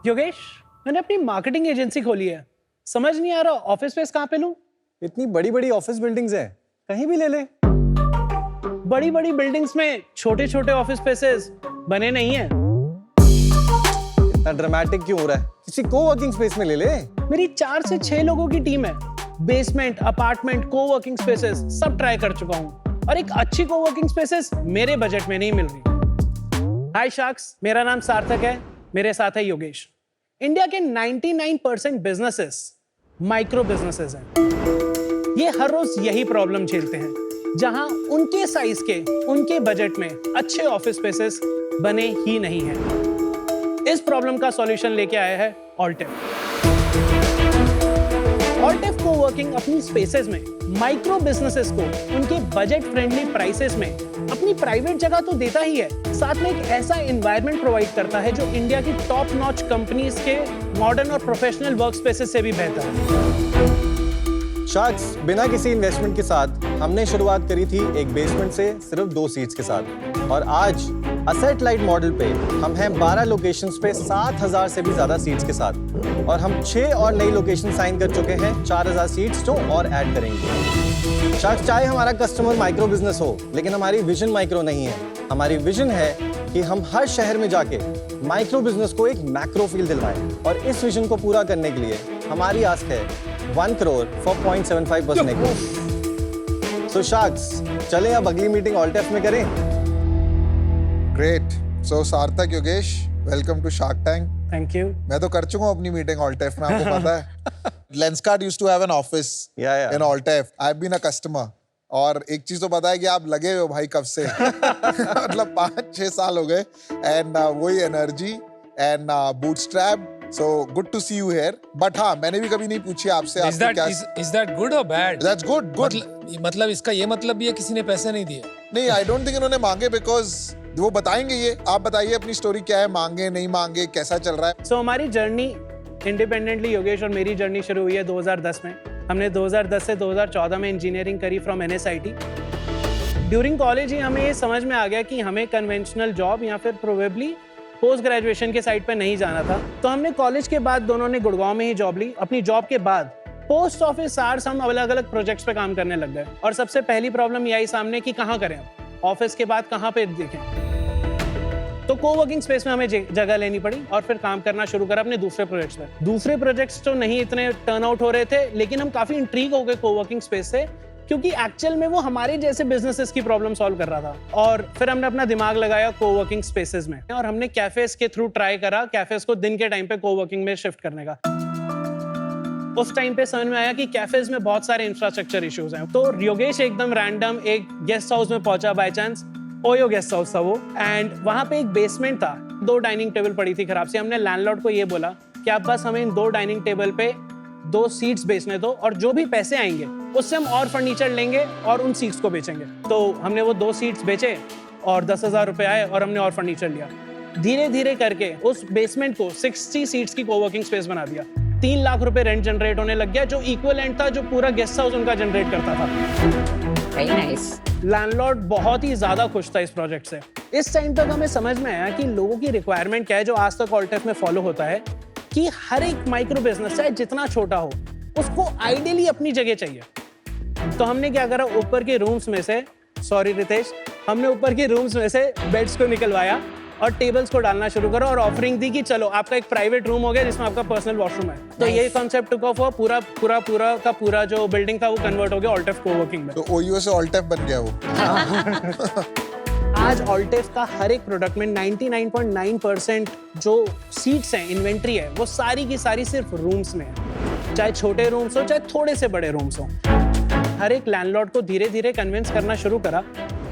योगेश, मैंने अपनी marketing agency खोली है, समझ नहीं आ रहा ऑफिस स्पेस कहाँ पे लूं? इतनी बड़ी बड़ी ऑफिस बिल्डिंग्स हैं, कहीं भी ले ले। बड़ी बड़ी बिल्डिंग्स में छोटे छोटे ऑफिस स्पेसेस बने नहीं है। इतना ड्रामेटिक क्यों हो रहा है? किसी कोवर्किंग स्पेस में ले ले। मेरी 4 से 6 लोगों की टीम है। बेसमेंट, अपार्टमेंट, कोवर्किंग स्पेसेस सब ट्राई कर चुका हूँ और एक अच्छी कोवर्किंग स्पेसेस मेरे बजट में नहीं मिल रही। हाय शार्क्स, मेरा नाम सार्थक है, मेरे साथ है योगेश। इंडिया के 99% बिजनेसेस माइक्रो बिजनेसेस हैं। ये हर रोज यही प्रॉब्लम झेलते हैं, जहां उनके साइज के, उनके बजट में अच्छे ऑफिस स्पेसेस बने ही नहीं हैं। इस प्रॉब्लम का सॉल्यूशन लेके आया है ऑल्टेफ। ऑल्टेफ कोवर्किंग अपनी स्पेसेस में माइक्रो बिजनेसेस को उनके बजट फ्रेंडली प्राइसेस में अपनी प्राइवेट जगह तो देता ही है, साथ में एक ऐसा एनवायरनमेंट प्रोवाइड करता है जो इंडिया की टॉप नॉच कंपनीज के मॉडर्न और प्रोफेशनल वर्क स्पेसेस से भी बेहतर है। शार्क्स, बिना किसी इन्वेस्टमेंट के साथ हमने शुरुआत करी थी एक बेसमेंट से सिर्फ 2 सीट्स के साथ, और आज असेट लाइट मॉडल पे हम हैं 12 लोकेशंस पे 7000 से भी ज्यादा सीट्स के साथ, और हम 6 और नई लोकेशन साइन कर चुके हैं 4000 सीट्स जो और ऐड करेंगे। शार्क्स, चाहे हमारा कस्टमर माइक्रो बिजनेस हो, लेकिन हमारी विजन माइक्रो नहीं है। हमारी विजन है कि हम हर शहर में जाके माइक्रो बिजनेस को एक मैक्रो फील दिलवाएं, और इस विजन को पूरा करने के लिए हमारी आस्क है 1 crore for 0.75% equity। So sharks, चलें अब अगली मीटिंग ऑल्टेफ में करें। Great. So Sarthak, Yogesh, welcome to Shark Tank. Thank you. मैं तो कर चुका हूँ अपनी मीटिंग ऑल्टेफ में, आपको पता है। Lenskart used to have an office in ऑल्टेफ। I have been a customer, और एक चीज तो पता है कि आप लगे हुए हो भाई कब से। मतलब 5-6 साल हो गए, एंड वही energy and bootstrap. So good to see you here. But हाँ, मैंने भी कभी नहीं पूछी आपसे। Is that good or bad? That's good. Good. मतलब इसका ये मतलब भी है किसी ने पैसे नहीं दिए? नहीं, I don't think इन्होंने मांगे, because वो बताएंगे ये। आप बताइए अपनी स्टोरी, क्या है, मांगे नहीं मांगे, कैसा चल रहा है? सो हमारी जर्नी इंडिपेंडेंटली, योगेश और मेरी जर्नी शुरू हुई है 2010 में। हमने 2010 से 2014 में इंजीनियरिंग करी फ्रॉम NSIT। ड्यूरिंग कॉलेज ही हमें ये समझ में आ गया कि हमें कन्वेंशनल जॉब या फिर प्रोबेबली पोस्ट ग्रेजुएशन के साइड पे नहीं जाना था, तो हमने कॉलेज के बाद दोनों ने गुड़गांव में ही जॉब ली। अपनी जॉब के बाद पोस्ट ऑफिस सार्स हम अलग अलग प्रोजेक्ट्स पे काम करने लग गए, और सबसे पहली प्रॉब्लम ये आई सामने कि कहाँ करें, ऑफिस के बाद कहाँ पे देखें। तो कोवर्किंग स्पेस में हमें जगह लेनी पड़ी और फिर काम करना शुरू करा अपने दूसरे प्रोजेक्ट्स पे। दूसरे प्रोजेक्ट्स तो नहीं इतने टर्न आउट हो रहे थे, लेकिन हम काफी इंट्रीग हो गए कोवर्किंग स्पेस से, क्योंकि एक्चुअल में वो हमारे जैसे बिजनेसेस की प्रॉब्लम सॉल्व कर रहा था। और फिर हमने अपना दिमाग लगाया कोवर्किंग स्पेसेस में, और हमने कैफेज के थ्रू ट्राई करा कैफेज को दिन के टाइम पे कोवर्किंग में शिफ्ट करने का। उस टाइम पे समझ में आया कि कैफेज में बहुत सारे इंफ्रास्ट्रक्चर इश्यूज हैं। तो योगेश एकदम रैंडम एक गेस्ट हाउस में पहुंचा by chance. OYO guest house था वो, एंड वहां पे एक बेसमेंट था, 2 डाइनिंग टेबल पड़ी थी खराब सी। हमने लैंडलॉर्ड को ये बोला कि आप बस हमें इन 2 डाइनिंग टेबल पे 2 सीट्स बेचने दो, और जो भी पैसे आएंगे उससे हम और फर्नीचर लेंगे और उन सीट्स को बेचेंगे। तो हमने वो 2 सीट्स बेचे और 10,000 रुपए आए, और हमने और फर्नीचर लिया। धीरे धीरे करके उस बेसमेंट को 60 सीट्स की कोवर्किंग स्पेस बना दिया। 3 लाख रुपए रेंट जनरेट होने लग गया, जो इक्विवेलेंट था जो पूरा गेस्ट हाउस उनका जनरेट करता था। Very nice. लैंडलॉर्ड बहुत ही ज्यादा खुश था इस प्रोजेक्ट से। इस टाइम तक हमें समझ में आया कि लोगों की रिक्वायरमेंट क्या है, जो आज तक ऑल्टेफ में फॉलो होता है, कि हर एक माइक्रो बिजनेस चाहे जितना छोटा हो उसको आइडियली अपनी जगह चाहिए। तो हमने क्या करा, ऊपर के रूम्स में से, सॉरी रितेश, हमने ऊपर के रूम्स में से बेड्स को निकलवाया और टेबल्स को डालना शुरू करा, और ऑफरिंग दी कि चलो आपका एक प्राइवेट रूम हो गया जिसमें आपका पर्सनल वॉशरूम है। तो ये कॉन्सेप्ट टुक ऑफ हुआ, पूरा जो बिल्डिंग था वो कन्वर्ट हो गया ऑल्टेफ कोवर्किंग में। तो ओयो से ऑल्टेफ बन गया वो। आज ऑल्टेफ का हर एक प्रोडक्ट में 99.9% जो सीट्स हैं, इन्वेंट्री है, वो सारी की सारी सिर्फ रूम्स में है। चाहे छोटे रूम्स हो चाहे थोड़े से बड़े रूम्स हो। हर एक लैंडलॉर्ड को धीरे धीरे कन्विंस करना शुरू करा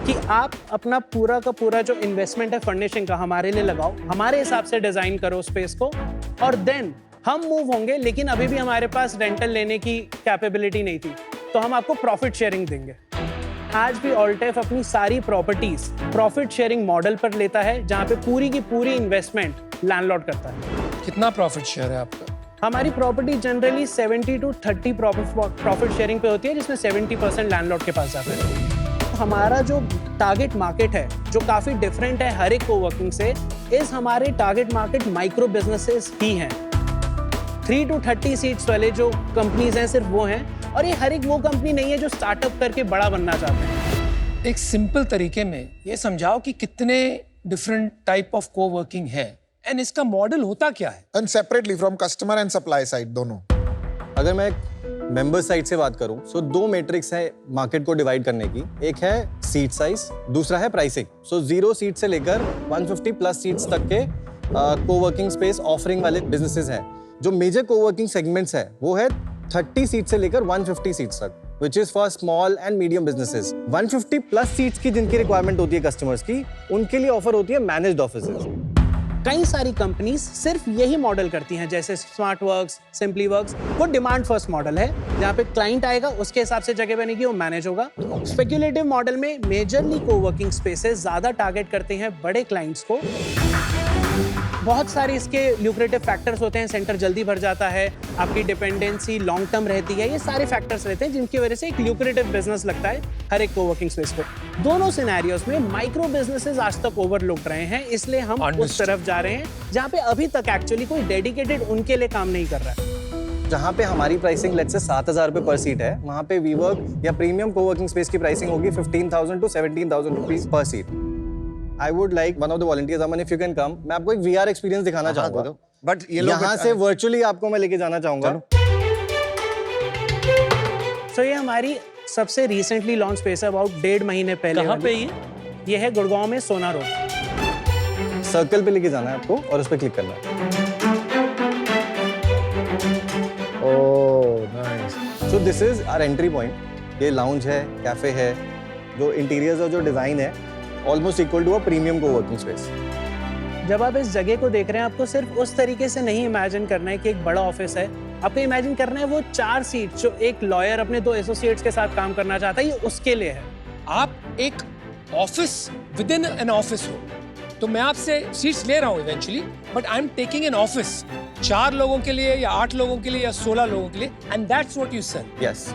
कि आप अपना पूरा का पूरा जो इन्वेस्टमेंट है फर्निशिंग का हमारे लिए लगाओ, हमारे हिसाब से डिजाइन करो स्पेस को, और देन हम मूव होंगे। लेकिन अभी भी हमारे पास रेंटल लेने की कैपेबिलिटी नहीं थी, तो हम आपको प्रॉफिट शेयरिंग देंगे। आज भी ऑल्टेफ अपनी सारी प्रॉपर्टीज प्रॉफिट शेयरिंग मॉडल पर लेता है, जहां पे पूरी की पूरी इन्वेस्टमेंट लैंडलॉर्ड करता है। कितना प्रॉफिट शेयर है आपका? हमारी property generally 70 to 30 profit sharing पे होती है, जिसमें 70% लैंडलॉर्ड के पास जाता है। हमारा जो टारगेट मार्केट है, जो काफी डिफरेंट है हर एक कोवर्किंग से, इस हमारे टारगेट मार्केट माइक्रो बिजनेसेस ही हैं। 3 to 30 सीट्स वाले जो कंपनीज हैं सिर्फ वो हैं, और ये हर एक वो कंपनी नहीं है जो स्टार्टअप करके बड़ा बनना चाहते हैं। एक सिंपल तरीके में ये समझाओ कि कितने डिफरेंट टाइप ऑफ कोवर्किंग है एंड इसका मॉडल होता क्या है? And separately from customer and supply side दोनों। अगर मैं मेंबर साइड से बात करूं, सो 2 मैट्रिक्स है मार्केट को डिवाइड करने की। एक है सीट साइज, दूसरा है प्राइसिंग। सो 0 सीट से लेकर 150 प्लस सीट्स तक के कोवर्किंग स्पेस ऑफरिंग वाले बिजनेसेस हैं। जो मेजर कोवर्किंग सेगमेंट्स है वो है 30 सीट से लेकर 150 सीट्स तक, which is for small and medium businesses। 150 plus seats की जिनकी रिक्वायरमेंट होती है कस्टमर्स की, उनके लिए ऑफर होती है मैनेज्ड ऑफिसेज। कई सारी कंपनीज सिर्फ यही मॉडल करती हैं, जैसे स्मार्ट वर्क्स, सिंपली वर्क्स। वो डिमांड फर्स्ट मॉडल है, जहाँ पे क्लाइंट आएगा उसके हिसाब से जगह बनेगी, वो मैनेज होगा। स्पेक्युलेटिव मॉडल में मेजरली कोवर्किंग स्पेसेस ज्यादा टारगेट करते हैं बड़े क्लाइंट्स को। बहुत सारे इसके ल्यूक्रेटिव फैक्टर्स होते हैं, सेंटर जल्दी भर जाता है, आपकी डिपेंडेंसी लॉन्ग टर्म रहती है, ये सारे फैक्टर्स रहते हैं जिनकी वजह से एक ल्यूक्रेटिव बिजनेस लगता है हर एक कोवर्किंग स्पेस पे। दोनों सिनेरियोज में माइक्रो बिजनेसेस आज तक ओवरलुक्ड रहे हैं, इसलिए हम उस तरफ जा रहे हैं जहाँ पे अभी तक एक्चुअली कोई डेडिकेटेड उनके लिए काम नहीं कर रहा है। जहाँ पे हमारी प्राइसिंग लेट्स से 7,000 रुपए पर सीट है, वहाँ पे वीवर्क या प्रीमियम कोवर्किंग स्पेस की प्राइसिंग होगी 15,000 to 17,000 rupees per seat. I would like one of the volunteers, Aman, if you can come. मैं आपको एक VR एक्सपीरियंस दिखाना चाहूंगा। बट ये लोग यहाँ से वर्चुअली आपको मैं लेके जाना चाहूंगा। So ये हमारी सबसे रिसेंटली लॉन्च स्पेस है, अबाउट 1.5 महीने पहले। कहाँ पे ये है गुड़गांव में, सोना रोड। सर्कल पे लेके जाना है आपको और उस पर क्लिक करना है। Oh nice. So this is our entry point। ये लाउंज है, कैफे है, जो इंटीरियर्स और जो डिजाइन है almost equal to a premium coworking space. जब आप इस जगह को देख रहे हैं, आपको सिर्फ उस तरीके से नहीं इमेजिन करना है कि एक बड़ा ऑफिस है। आपको इमेजिन करना है वो 4 सीट जो एक लॉयर अपने 2 एसोसिएट्स के साथ काम करना चाहता है, ये उसके लिए है। आप एक office with in an office हो, तो मैं आपसे सीट्स ले रहा हूँ eventually, but I am taking an office 4 लोगों के लिए या 8 लोगों के लिए या 16 लोगों के लिए, and that's what you said. Yes.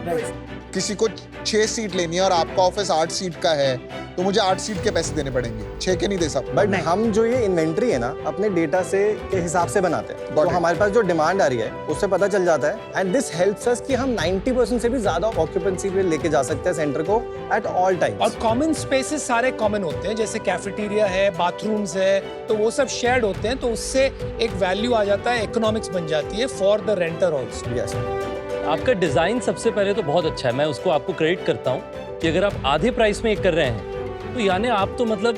किसी को 6 सीट लेनी है और आपका ऑफिस 8 सीट का है, तो मुझे 8 सीट के पैसे देने पड़ेंगे, 6 के नहीं दे सकता। बट हम जो ये इन्वेंट्री है ना, अपने डेटा से के हिसाब से बनाते हैं, तो हमारे पास जो डिमांड आ रही है उससे पता चल जाता है। एंड दिस हेल्प्स अस कि हम 90% से भी ज्यादा ऑक्यूपेंसी पे लेके जा सकते हैं सेंटर को एट ऑल टाइम्स। और कॉमन स्पेसेस सारे कॉमन होते हैं, जैसे कैफेटेरिया है, बाथरूम्स है, तो वो सब शेयर्ड होते हैं, तो उससे एक वैल्यू आ जाता है, इकोनॉमिक्स बन जाती है फॉर द रेंटर ऑल्सो। यस। आपका डिजाइन सबसे पहले तो बहुत अच्छा है, मैं उसको आपको क्रेडिट करता हूँ कि अगर आप आधे प्राइस में एक कर रहे हैं, तो यानी आप तो मतलब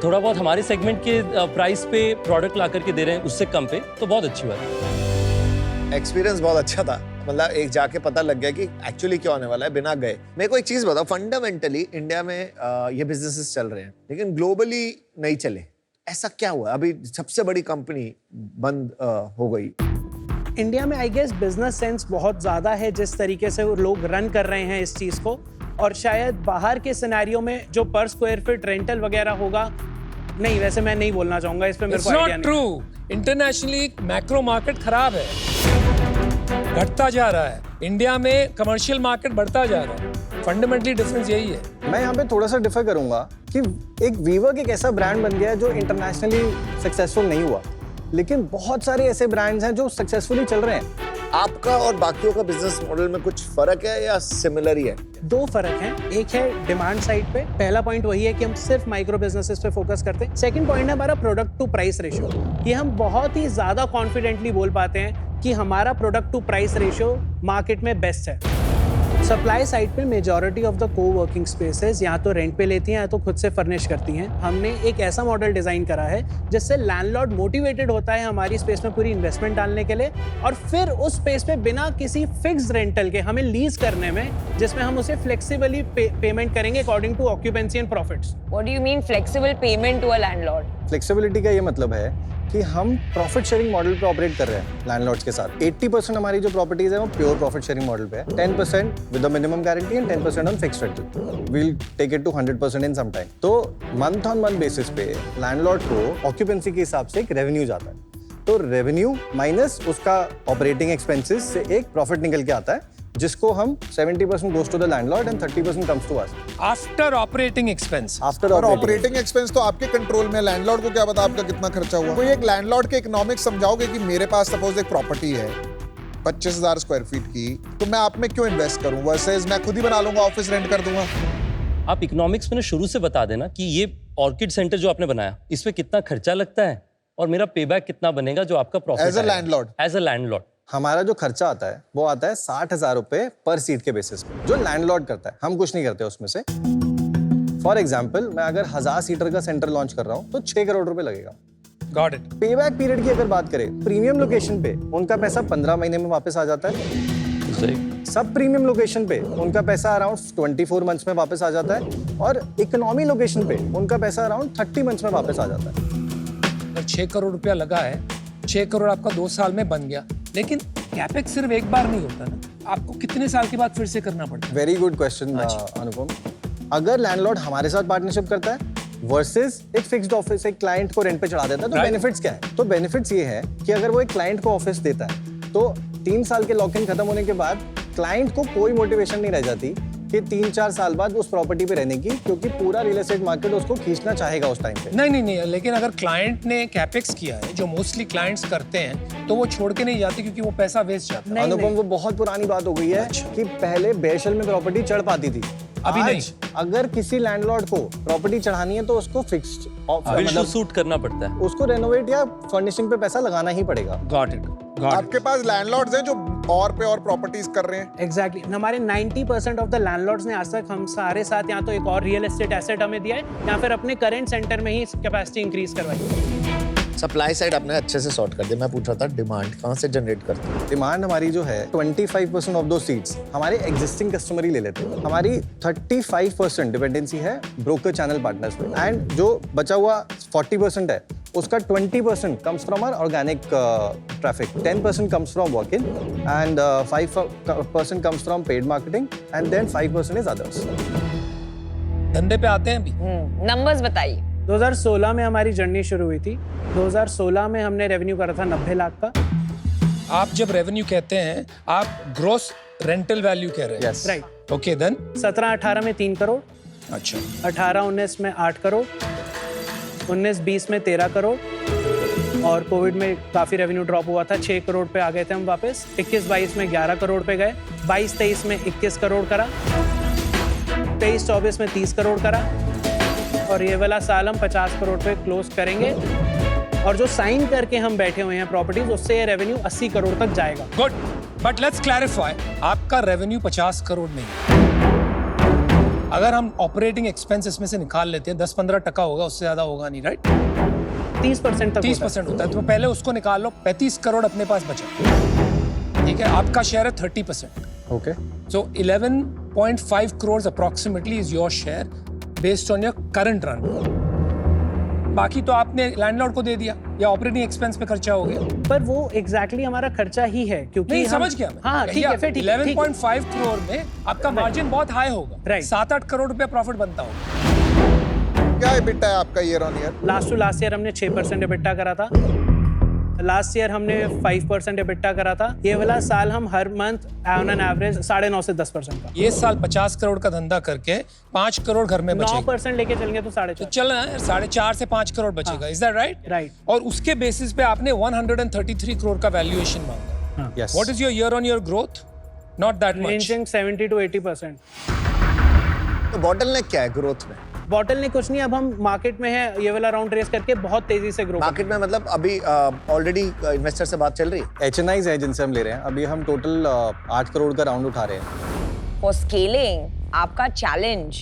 थोड़ा बहुत हमारे सेगमेंट के प्राइस पे प्रोडक्ट ला करके दे रहे हैं, उससे कम पे, तो बहुत अच्छी बात है। एक्सपीरियंस बहुत अच्छा था, मतलब एक जाके पता लग गया कि एक्चुअली क्या होने वाला है बिना गए। मेरे को एक चीज बताओ, फंडामेंटली इंडिया में ये बिजनेसेस चल रहे हैं लेकिन ग्लोबली नहीं चले, ऐसा क्या हुआ? अभी सबसे बड़ी कंपनी बंद हो गई। इंडिया में आई गेस बिजनेस सेंस बहुत ज़्यादा है जिस तरीके से वो लोग रन कर रहे हैं इस चीज़ को, और शायद बाहर के सिनेरियो में जो पर स्क्वायर फीट रेंटल वगैरह होगा, नहीं वैसे मैं नहीं बोलना चाहूँगा इस पे, मेरे को आइडिया नहीं। ट्रू, इंटरनेशनली मैक्रो मार्केट खराब है, घटता जा रहा है, इंडिया में कमर्शियल मार्केट बढ़ता जा रहा है। फंडामेंटली डिफरेंस यही है। मैं यहाँ पे थोड़ा सा डिफर करूंगा कि एक वीवर्क एक ऐसा ब्रांड बन गया है जो इंटरनेशनली सक्सेसफुल नहीं हुआ, लेकिन बहुत सारे ऐसे ब्रांड्स हैं जो सक्सेसफुली चल रहे हैं। आपका और बाकियों का बिजनेस मॉडल में कुछ फर्क है या सिमिलर ही है? 2 फर्क हैं। एक है डिमांड साइड पे, पहला पॉइंट वही है कि हम सिर्फ माइक्रो बिजनेसेस पे फोकस करते हैं। सेकंड पॉइंट है हमारा प्रोडक्ट टू प्राइस रेशियो। ये हम बहुत ही ज्यादा कॉन्फिडेंटली बोल पाते हैं कि हमारा product to price ratio market में बेस्ट है। सप्लाई साइड पे majority of the coworking spaces या तो रेंट पे लेती हैं या तो खुद से फर्निश करती हैं। हमने एक ऐसा मॉडल डिजाइन करा है जिससे लैंडलॉर्ड मोटिवेटेड होता है हमारी स्पेस में पूरी इन्वेस्टमेंट डालने के लिए, और फिर उस स्पेस पे बिना किसी फिक्स रेंटल के हमें लीज करने में, जिसमें हम उसे फ्लेक्सिबली पेमेंट करेंगे according to occupancy and profits. What do you mean flexible payment to a landlord? Flexibility का ये मतलब है कि हम प्रॉफिट शेयरिंग मॉडल पे ऑपरेट कर रहे हैं लैंडलॉर्ड्स के साथ। 80% हमारी जो प्रॉपर्टीज है वो प्योर प्रॉफिट शेयरिंग मॉडल पे है, 10% with the minimum guarantee and 10% on fixed rental. We will take it to 100% in some time. तो मंथ ऑन मंथ बेसिस पे लैंडलॉर्ड को ऑक्यूपेंसी के हिसाब से एक रेवेन्यू जाता है, तो रेवेन्यू माइनस उसका ऑपरेटिंग एक्सपेंसेस से एक प्रॉफिट निकल के आता है, जिसको हम 70% goes to the landlord and 30% comes to us. After operating expense. After और operating. ऑपरेटिंग एक्सपेंस तो आपके कंट्रोल में, लैंडलॉर्ड को क्या पता आपका कितना खर्चा हुआ। कोई एक लैंडलॉर्ड के इकोनॉमिक्स समझाओगे कि मेरे पास सपोज एक प्रॉपर्टी है 25,000 स्क्वायर फीट की, तो मैं आप में क्यों इन्वेस्ट करूं वर्सेस मैं खुद ही बना लूंगा, ऑफिस रेंट कर दूंगा। आप इकोनॉमिक्स में शुरू से बता देना कि ये ऑर्किड सेंटर जो आपने बनाया इसमें कितना खर्चा लगता है और मेरा पेबैक कितना बनेगा जो आपका profit As a landlord. As a landlord. हमारा जो खर्चा आता है वो आता है 60,000 रुपए पर सीट के बेसिस पे, जो लैंडलॉर्ड करता है, हम कुछ नहीं करते उसमें से। फॉर एग्जाम्पल, मैं अगर 1000 सीटर का सेंटर लॉन्च कर रहा हूँ तो 6 करोड़ रुपए लगेगा। Got it. पेबैक पीरियड की अगर बात करें, प्रीमियम लोकेशन पे उनका पैसा 15 महीने में वापस आ जाता है। सब प्रीमियम लोकेशन पे उनका पैसा अराउंड 24 मंथ्स में वापस आ जाता है और इकोनॉमी लोकेशन पे उनका पैसा अराउंड 30 मंथ्स में वापस आ जाता है। अगर 6 करोड़ रुपया लगा है, 6 करोड़ आपका 2 साल में बन गया, लेकिन कैपेक्स सिर्फ एक बार नहीं होता ना, आपको कितने साल के बाद फिर से करना पड़ता है? वेरी गुड क्वेश्चन अनुपम। अगर लैंडलॉर्ड हमारे साथ पार्टनरशिप करता है वर्सेस एक फिक्स्ड ऑफिस एक क्लाइंट को रेंट पे चढ़ा देता है, तो बेनिफिट्स क्या है? तो बेनिफिट्स ये है कि अगर वो एक क्लाइंट को ऑफिस देता है तो 3 साल के लॉक इन खत्म होने के बाद क्लाइंट को कोई मोटिवेशन नहीं रह जाती कि 3-4 साल बाद उस प्रॉपर्टी पे रहने की, क्योंकि पूरा रियल एस्टेट मार्केट उसको खींचना चाहेगा उस टाइम पे। नहीं, लेकिन अगर क्लाइंट ने कैपेक्स किया है, जो मोस्टली क्लाइंट्स करते हैं, तो वो छोड़ के नहीं जाते क्योंकि वो पैसा वेस्ट जाता है। अनुपम, वो बहुत पुरानी बात हो गई है कि पहले बेशल में प्रॉपर्टी चढ़ पाती थी, अभी नहीं। अगर किसी लैंडलॉर्ड को प्रॉपर्टी चढ़ानी है तो उसको फिक्स्ड मतलब सूट करना पड़ता है, उसको रेनोवेट या फर्निशिंग पे पैसा लगाना ही पड़ेगा। Got it. आपके पास लैंडलॉर्ड्स हैं जो और पे और प्रॉपर्टीज कर रहे हैं। एग्जैक्टली हमारे 90% ऑफ द लैंडलॉर्ड्स ने आज तक हम सारे साथ या तो एक और रियल एस्टेट एसेट हमें दिया है या फिर अपने करंट सेंटर में ही कैपेसिटी इंक्रीज करवाई है। सप्लाई साइड आपने अच्छे से सॉर्ट कर दिया। मैं पूछ रहा था डिमांड कहाँ से जनरेट करते हैं? डिमांड हमारी जो है 25% ऑफ दो सीट्स हमारे एग्जिस्टिंग कस्टमर ही ले लेते हैं। हमारी 35% डिपेंडेंसी है ब्रोकर चैनल पार्टनर्स पे, एंड जो बचा हुआ 40% है उसका 20% comes from our organic traffic, 10% comes from walk in and 5% comes from paid marketing and then 5% is others. धंधे पे आते हैं अभी। नंबर्स बताइए। 2016 में हमारी जर्नी शुरू हुई थी। 2016 में हमने रेवेन्यू करा था 90 लाख का। आप जब रेवेन्यू कहते हैं, आप ग्रोस रेंटल वैल्यू कह रहे हैं? Yes, right. ओके, देन 17-18 में 3 करोड़, अच्छा, 18-19 में 8 करोड़, 19-20 में 13 करोड़, और कोविड में काफ़ी रेवेन्यू ड्रॉप हुआ था, 6 करोड़ पे आ गए थे हम वापस। 21-22 में 11 करोड़ पे गए, 22-23 में 21 करोड़ करा, 23-24 में 30 करोड़ करा, और ये वाला साल हम 50 करोड़ पे क्लोज करेंगे। और जो साइन करके हम बैठे हुए हैं प्रॉपर्टीज, उससे ये रेवेन्यू 80 करोड़ तक जाएगा। गुड, बट लेट्स क्लैरिफाई, आपका रेवेन्यू 50 करोड़ नहीं। अगर हम ऑपरेटिंग एक्सपेंसेस में से निकाल लेते हैं 10-15% होगा, उससे ज्यादा होगा नहीं, राइट? 30% तक 30% होता है, तो पहले उसको निकाल लो। 35 करोड़ अपने पास बचा, ठीक है? आपका शेयर है 30%, okay. so 11.5 crores approximately is your share based on your current run। बाकी तो आपने लैंडलॉर्ड को दे दिया या ऑपरेटिंग एक्सपेंस पे खर्चा हो गया। पर वो एग्जैक्टली हमारा खर्चा ही है, क्योंकि नहीं, हम- समझ गया मैं। हाँ, ठीक है, फिर ठीक है, ठीक है। 11.5 करोड़ में आपका मार्जिन बहुत हाई होगा, Right। 7-8 करोड़ रुपया प्रॉफिट बनता होगा। क्या EBITDA है आपका year on year? Last to last year हमने 6% EBITDA करा था। लास्ट ईयर हमने 5% EBITDA करा था। ये वाला साल हम हर मंथ ऑन एन एवरेज 9.5 से 10% का। ये साल 50 करोड़ का धंधा करके 5 करोड़ घर में बचेगा। 9% लेके चलेंगे तो 4.5। तो चल रहा है 4.5 से 5 करोड़ बचेगा, इज दैट राइट? राइट। और उसके बेसिस पे आपने 133 करोड़ का वैल्यूएशन मांगा। Yes. What is your year on year growth? Not that much. Ranging 70 to 80%। तो बॉटलनेक क्या है ग्रोथ में? बॉटल ने कुछ नहीं, अब हम मार्केट में है, ये वाला राउंड रेस करके बहुत तेजी से ग्रो। मार्केट में मतलब अभी ऑलरेडी इन्वेस्टर से बात चल रही है? HNIs है जिनसे हम ले रहे हैं। अभी हम टोटल 8 करोड़ का राउंड उठा रहे हैं। फॉर स्केलिंग आपका चैलेंज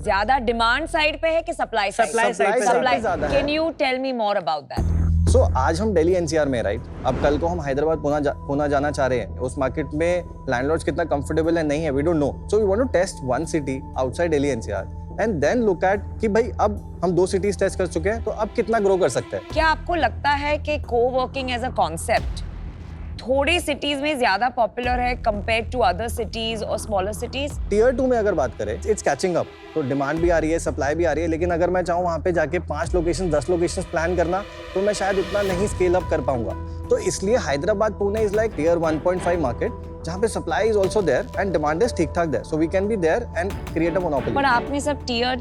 ज्यादा डिमांड साइड पे है कि सप्लाई साइड? Supply side पे सप्लाई। ज्यादा है। Can you tell me more about that? So आज हम दिल्ली NCR में, राइट? अब कल को हम हैदराबाद पुणे जाना चाह रहे हैं। उस मार्केट में लैंडलॉर्ड्स कितना कंफर्टेबल है नहीं है, we don't know. So we want to test one city outside Delhi NCR and then look at कि भाई अब हम 2 सिटीज टेस्ट कर चुके हैं, तो अब कितना ग्रो कर सकते हैं। क्या आपको लगता है कि कोवर्किंग एज अ कॉन्सेप्ट थोड़ी सिटीज में ज्यादा पॉपुलर है कंपेयर टू अदर सिटीज और स्मॉलर सिटीज? टियर 2 में अगर बात करें, इट्स कैचिंग अप। तो डिमांड भी आ रही है, सप्लाई भी आ रही है, लेकिन अगर मैं चाहूँ वहाँ पे जाके 5 लोकेशन 10 लोकेशन प्लान करना, तो मैं शायद उतना नहीं स्केल अप कर पाऊंगा। तो इसलिए Hyderabad Pune is like tier 1.5 market, जहाँ पे supply is also there and demand is ठीक ठाक there, so we can be there and create a monopoly. पर आपने सब टियर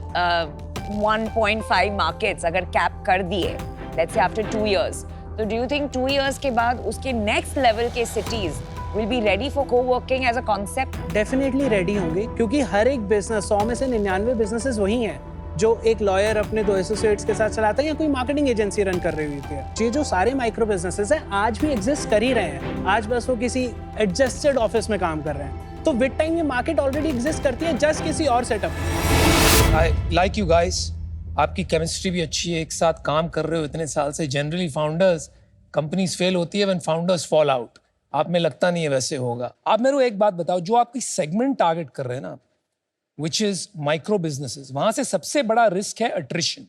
1.5 मार्केट्स अगर कैप कर दिए, लेट्स से आफ्टर 2 years, तो डू यू थिंक 2 years के बाद उसके नेक्स्ट लेवल के cities will be ready for coworking as a concept? Definitely ready होंगे, क्योंकि हर एक बिजनेस 100 में से 99 बिजनेसेस वही हैं जो एक लॉयर अपने 2 एसोसिएट्स के साथ चलाता है या कोई मार्केटिंग एजेंसी रन कर रही होती है। ये जो सारे माइक्रो बिजनेसेस हैं आज भी एग्जिस्ट कर ही रहे हैं, आज बस वो किसी एडजस्टेड ऑफिस में काम कर रहे हैं। तो विद टाइम ये मार्केट ऑलरेडी एग्जिस्ट करती है, जस्ट किसी और सेटअप में। आई लाइक यू गाइस, आपकी केमिस्ट्री भी अच्छी है, एक साथ काम कर रहे हो इतने साल से। जनरली फाउंडर्स, कंपनीज फेल होती है व्हेन फाउंडर्स फॉल आउट। आप में लगता नहीं है वैसे होगा। आप मेरे को एक बात बताओ, जो आपकी सेगमेंट टारगेट कर रहे हैं ना, which is micro businesses, वहां से सबसे बड़ा रिस्क है attrition।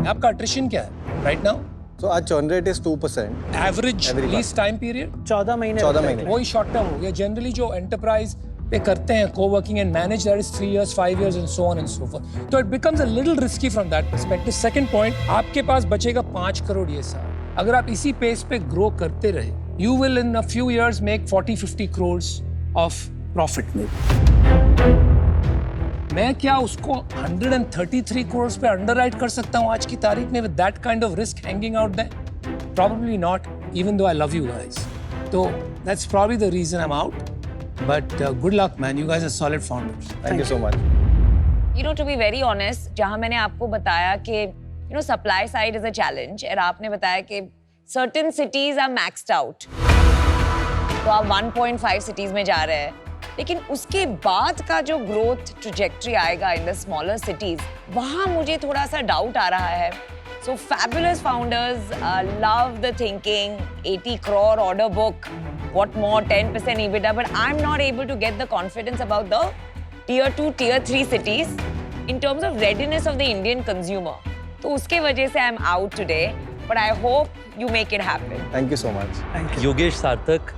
आपका attrition क्या है right now? So our churn rate is 2%. Average lease time period? 14 महीने। 14 महीने। वही शॉर्ट टर्म हो गया। जनरली जो एंटरप्राइज पे करते हैं co-working and manage, that is 3 years, 5 years and so on and so forth. तो it becomes a little risky from that perspective. Second point, आपके पास बचेगा 5 करोड़ ये साल। अगर आप इसी पेस पे ग्रो करते रहे, you will in a few years make 40-50 crores of profit maybe। मैं क्या उसको 133 करोड़ पे अंडरराइट कर सकता हूँ आज की तारीख में with that kind of risk hanging out there? Probably not, even though I love you guys. So that's probably the reason I'm out. But good luck, man. You guys are solid founders. Thank you so much. You know, to be very honest, जहाँ मैंने आपको बताया कि you know supply side is a challenge, और आपने बताया कि certain cities are maxed out, तो आप 1.5 cities में जा रहे हैं, लेकिन उसके बाद का जो ग्रोथ ट्रैजेक्टरी आएगा इन द स्मॉलर सिटीज, वहाँ मुझे थोड़ा सा डाउट आ रहा है। So fabulous founders love the thinking 80 crore order book, what more, 10% EBITDA, but I'm not able to get the confidence about the tier 2, tier 3 cities in terms of readiness of the Indian consumer. तो उसके वजह से I'm out today, but I hope you make it happen. Thank you so much. Yogesh, सार्थक,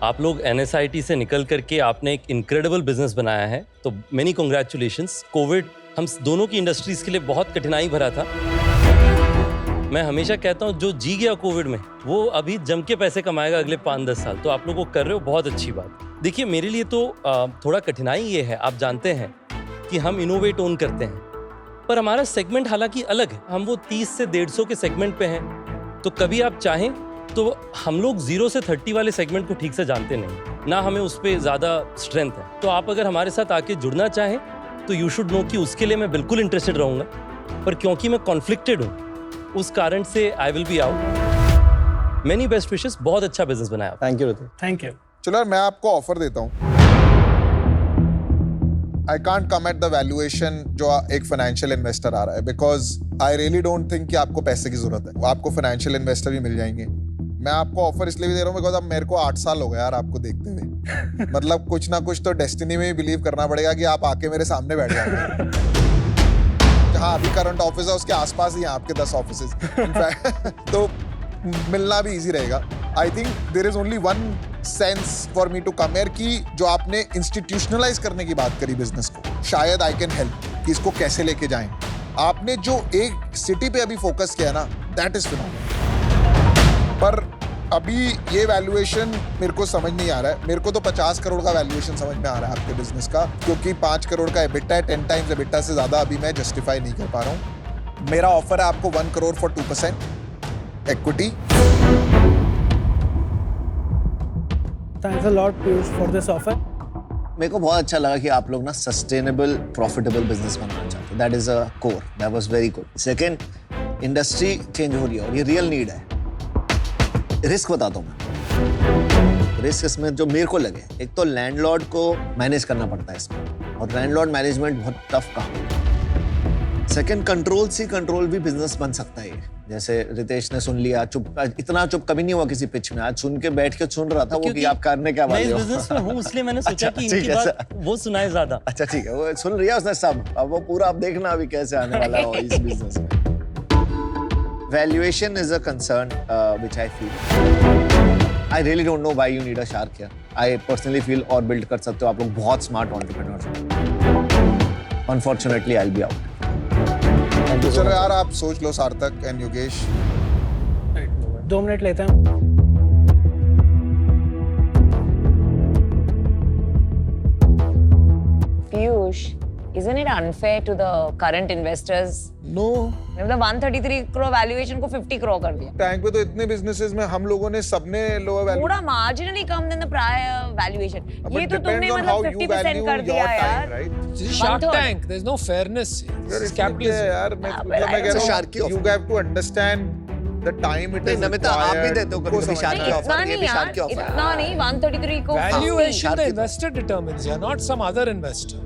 आप लोग NSIT से निकल करके आपने एक इनक्रेडिबल बिजनेस बनाया है, तो मेनी कॉन्ग्रेचुलेशंस। कोविड हम दोनों की इंडस्ट्रीज के लिए बहुत कठिनाई भरा था। मैं हमेशा कहता हूँ जो जी गया कोविड में वो अभी जम के पैसे कमाएगा अगले 5-10 साल। तो आप लोग वो कर रहे हो, बहुत अच्छी बात। देखिए, मेरे लिए तो थोड़ा कठिनाई ये है, आप जानते हैं कि हम इनोवेट ओन करते हैं, पर हमारा सेगमेंट हालांकि अलग है। हम वो 30 से 150 के सेगमेंट पे हैं, तो कभी आप चाहें तो हम लोग 0 से 30 वाले सेगमेंट को ठीक से जानते नहीं, ना हमें उस पर ज़्यादा स्ट्रेंथ है। तो आप अगर हमारे साथ आके जुड़ना चाहें तो यू शुड नो कि उसके लिए मैं बिल्कुल इंटरेस्टेड रहूँगा, पर क्योंकि मैं कॉन्फ्लिक्टेड हूँ उस कारण से I will be out. Many best wishes, बहुत अच्छा बिजनेस बनाया। Thank you Hrithik. Thank you. चलो यार, मैं आपको ऑफर देता हूँ। I can't come at the valuation जो एक फाइनेंशियल इन्वेस्टर आ रहा है, because I really don't think कि आपको पैसे की जरूरत है। आपको फाइनेंशियल इन्वेस्टर भी मिल जाएंगे। मैं आपको ऑफर इसलिए भी दे रहा हूँ बिकॉज अब मेरे को 8 साल हो गए यार आपको देखते हुए। मतलब कुछ ना कुछ तो डेस्टिनी में ही बिलीव करना पड़ेगा कि आप आके मेरे सामने बैठ जाओगे। जहाँ अभी करंट ऑफिस है उसके आसपास ही हैं आपके 10 ऑफिसेज। तो मिलना भी इजी रहेगा। I think there is only one sense for me to come here कि जो आपने इंस्टीट्यूशनलाइज करने की बात करी बिजनेस को, शायद आई कैन हेल्प कि इसको कैसे लेके जाएं। आपने जो एक सिटी पे अभी फोकस किया ना, दैट इज फिनोमिनल। पर अभी ये वैल्यूएशन मेरे को समझ नहीं आ रहा है। मेरे को तो 50 करोड़ का वैल्यूएशन समझ में आ रहा है आपके बिजनेस का, क्योंकि 5 करोड़ का एबिटा है। 10 टाइम्स एबिटा से ज्यादा अभी मैं जस्टिफाई नहीं कर पा रहा हूँ। मेरा ऑफर है आपको 1 crore for 2% equity. Thanks a lot Piyush for this offer. मेरे को बहुत अच्छा लगा कि आप लोग ना सस्टेनेबल प्रॉफिटेबल बिजनेस बनाना चाहते हो। That is a core, that was very good. Second, industry change हो रही है और ये रियल नीड है। रिस्क बताता हूँ मैं। रिस्क इसमें जो मेरे को लगे, एक तो लैंडलॉर्ड को मैनेज करना पड़ता है इसमें, और लैंडलॉर्ड मैनेजमेंट बहुत टफ काम है। सेकंड, कंट्रोल से कंट्रोल भी बिजनेस बन सकता है। जैसे रितेश ने सुन लिया, चुप, इतना चुप कभी नहीं हुआ किसी पिच में। आज सुन के बैठ के सुन रहा था वो कि आप करने क्या वाले हो। मैं इस बिजनेस में हूँ, इसलिए मैंने सोचा कि इनकी बात वो सुनाए ज्यादा। अच्छा ठीक है, वो सुन लिया उसने सब। अब वो पूरा आप देखना अभी कैसे आने वाला है इस बिजनेस में। Valuation is a concern which I feel. I really don't know why you need a shark here. I personally feel और build कर सकते हो आप लोग बहुत smart entrepreneurs हो। Unfortunately, I'll be out. चलो यार, आप सोच लो सार्थक एंड योगेश। 2 मिनट लेते हैं। Piyush, isn't it unfair to the current investors? No, मतलब 133 crore valuation को 50 crore कर दिया. टैंक पे तो इतने बिजनेसेस में हम लोगों ने सबने लोअर वैल्यू थोड़ा marginally come than the prior valuation. ये तो तुमने depends on how मतलब you 50% value कर your दिया time, यार. right? This is Shark 1/3. Tank. There's no fairness. here. This is इसमें क्या है capitalism. यार मैं but मतलब मैं I कह don't रहा know. हूँ you have to understand the time it नहीं is नमिता आप भी required देते हो को कभी-कभी समझना। शार्क की इतना ऑफर, ये नहीं भी शार्क यार, की ऑफर है। इतना नहीं 133 को 50. Valuation the Shark investor determines, yeah, not some other investor.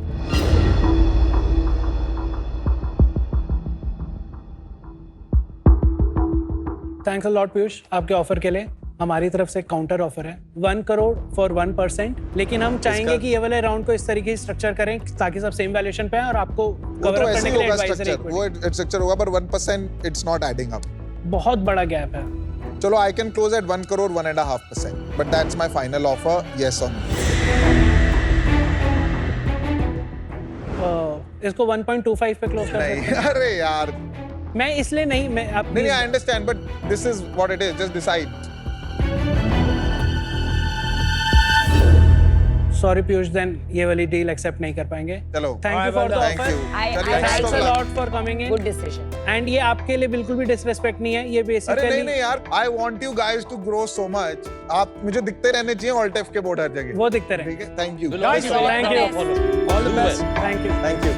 Thanks a lot Piyush आपके ऑफर के लिए. हमारी तरफ से काउंटर ऑफर है 1 करोड़ फॉर 1%. लेकिन हम चाहेंगे कि ये वाले राउंड को इस तरीके से स्ट्रक्चर करें ताकि सब सेम वैल्यूएशन पे आए और आपको वो कवर तो अप ऐसे करने ही के लिए होगा एडवाइजरी स्ट्रक्चर, वो स्ट्रक्चर होगा पर 1% इट्स नॉट एडिंग अप. बहुत बड़ा गैप है. चलो I can close eight 1 crore 1.5%, but that's my final offer. Yes और नो? इसको 1.25 पे क्लोज कर सकते नहीं अरे यार हैं. मैं इसलिए नहीं मैं आप नहीं I understand but this is what it is. Just decide. Sorry Piyush then ये वाली डील एक्सेप्ट नहीं कर पाएंगे. चलो thank you for the thank offer. You. Thanks a lot for coming in. Good decision. And ये आपके लिए बिल्कुल भी डिसरिस्पेक्ट नहीं है. ये अरे नहीं बेसिकली नहीं यार I want you guys to grow so much. आप मुझे दिखते रहने चाहिए ऑल्टेफ के बोर्ड हर जगह. वो दिखते रहे. ठीक है thank you. Thank you. All the best. All the best. Thank you. Thank you.